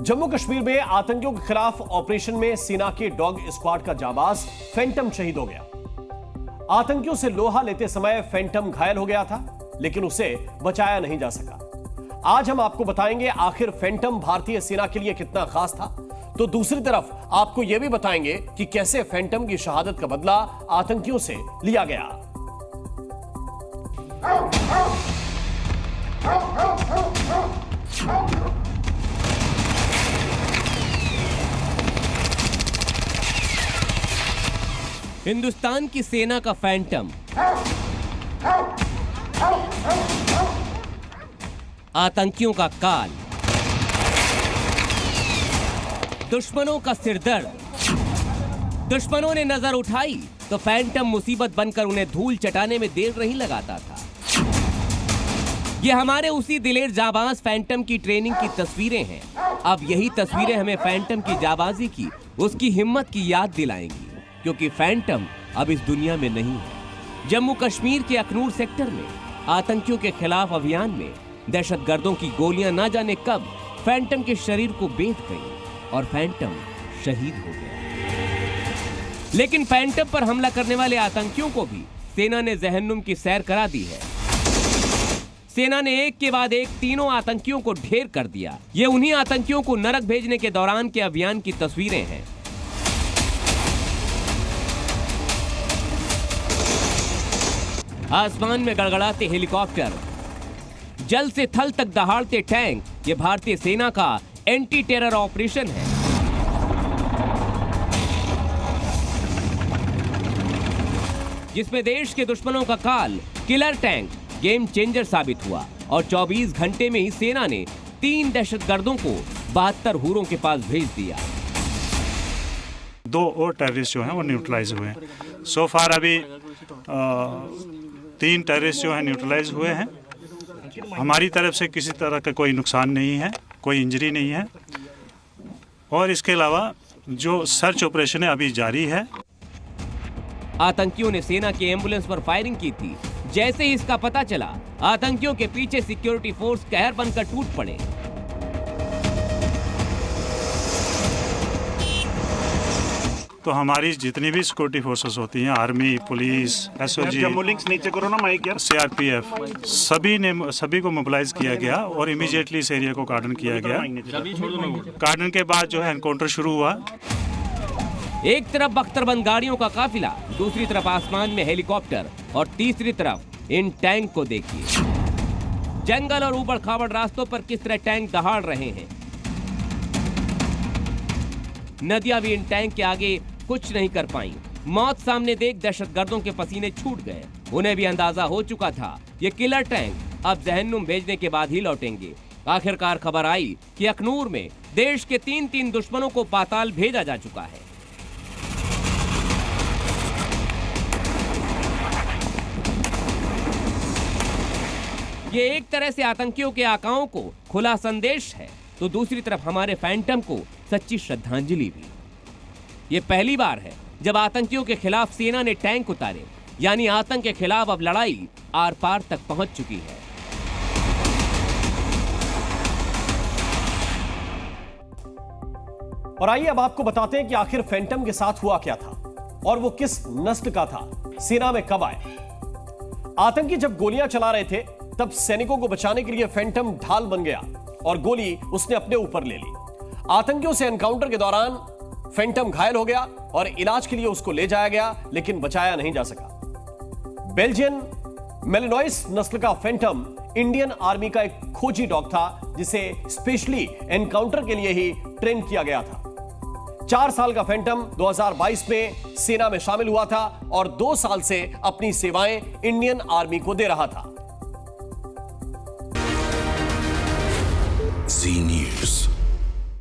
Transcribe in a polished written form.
जम्मू कश्मीर में आतंकियों के खिलाफ ऑपरेशन में सेना के डॉग स्क्वाड का जाबाज फैंटम शहीद हो गया। आतंकियों से लोहा लेते समय फैंटम घायल हो गया था, लेकिन उसे बचाया नहीं जा सका। आज हम आपको बताएंगे आखिर फैंटम भारतीय सेना के लिए कितना खास था, तो दूसरी तरफ आपको यह भी बताएंगे कि कैसे फैंटम की शहादत का बदला आतंकियों से लिया गया। हिंदुस्तान की सेना का फैंटम, आतंकियों का काल, दुश्मनों का सिरदर्द। दुश्मनों ने नजर उठाई तो फैंटम मुसीबत बनकर उन्हें धूल चटाने में देर नहीं लगाता था। ये हमारे उसी दिलेर जाबाज फैंटम की ट्रेनिंग की तस्वीरें हैं। अब यही तस्वीरें हमें फैंटम की जाबाजी की, उसकी हिम्मत की याद दिलाएंगी, क्योंकि फैंटम अब इस दुनिया में नहीं है। जम्मू कश्मीर के अखनूर सेक्टर में आतंकियों के खिलाफ अभियान में दहशतगर्दों की गोलियां ना जाने कब फैंटम के शरीर को बेध गई और फैंटम शहीद हो गया। लेकिन फैंटम पर हमला करने वाले आतंकियों को भी सेना ने जहन्नुम की सैर करा दी है। सेना ने एक के बाद एक तीनों आतंकियों को ढेर कर दिया। ये उन्हीं आतंकियों को नरक भेजने के दौरान के अभियान की तस्वीरें हैं। आसमान में गड़गड़ाते हेलीकॉप्टर, जल से थल तक दहाड़ते टैंक, ये भारतीय सेना का एंटी टेरर ऑपरेशन है। जिसमें देश के दुश्मनों का काल किलर टैंक गेम चेंजर साबित हुआ और 24 घंटे में ही सेना ने 3 दहशतगर्दों को 72 हूरों के पास भेज दिया। 2 और टेररिस्ट जो हैं वो न्यूट्रलाइज हुए हैं। सो फार अभी 3 टेररिस्ट जो हैं न्यूट्रलाइज हुए हैं। हमारी तरफ से किसी तरह का कोई नुकसान नहीं है, कोई इंजरी नहीं है। और इसके अलावा जो सर्च ऑपरेशन है अभी जारी है। आतंकियों ने सेना की एम्बुलेंस पर फायरिंग की थी। जैसे ही इसका पता चला, आतंकियों के पीछे सिक्योरिटी फोर्स कहर बनकर टूट पड़े। तो हमारी जितनी भी सिक्योरिटी फोर्सेस होती हैं, आर्मी, पुलिस, एसओजी, सीआरपीएफ, सभी को मोबिलाइज किया गया और इमीडिएटली इस एरिया को गार्डन किया गया। गार्डन के बाद जो है एनकाउंटर शुरू हुआ। एक तरफ बख्तरबंद गाड़ियों का काफिला, दूसरी तरफ आसमान में हेलीकॉप्टर और तीसरी तरफ इन टैंक को देखिए। जंगल और ऊबड़ खाबड़ रास्तों पर किस तरह टैंक दहाड़ रहे हैं। नदियां भी इन टैंक के आगे कुछ नहीं कर पाई। मौत सामने देख दहशतगर्दों के पसीने छूट गए। उन्हें भी अंदाजा हो चुका था ये किलर टैंक अब जहन्नुम भेजने के बाद ही लौटेंगे। आखिरकार खबर आई कि अखनूर में देश के 3 दुश्मनों को पाताल भेजा जा चुका है। ये एक तरह से आतंकियों के आकाओं को खुला संदेश है, तो दूसरी तरफ हमारे फैंटम को सच्ची श्रद्धांजलि भी। ये पहली बार है जब आतंकियों के खिलाफ सेना ने टैंक उतारे, यानी आतंक के खिलाफ अब लड़ाई आर पार तक पहुंच चुकी है। और आइए अब आपको बताते हैं कि आखिर फैंटम के साथ हुआ क्या था और वो किस नस्ल का था, सेना में कब आए। आतंकी जब गोलियां चला रहे थे तब सैनिकों को बचाने के लिए फैंटम ढाल बन गया और गोली उसने अपने ऊपर ले ली। आतंकियों से एनकाउंटर के दौरान फैंटम घायल हो गया और इलाज के लिए उसको ले जाया गया, लेकिन बचाया नहीं जा सका। बेल्जियन मेलिनोइस नस्ल का फैंटम इंडियन आर्मी का एक खोजी डॉग था, जिसे स्पेशली एनकाउंटर के लिए ही ट्रेन किया गया था। 4 साल का फैंटम 2022 में सेना में शामिल हुआ था और 2 साल से अपनी सेवाएं इंडियन आर्मी को दे रहा था।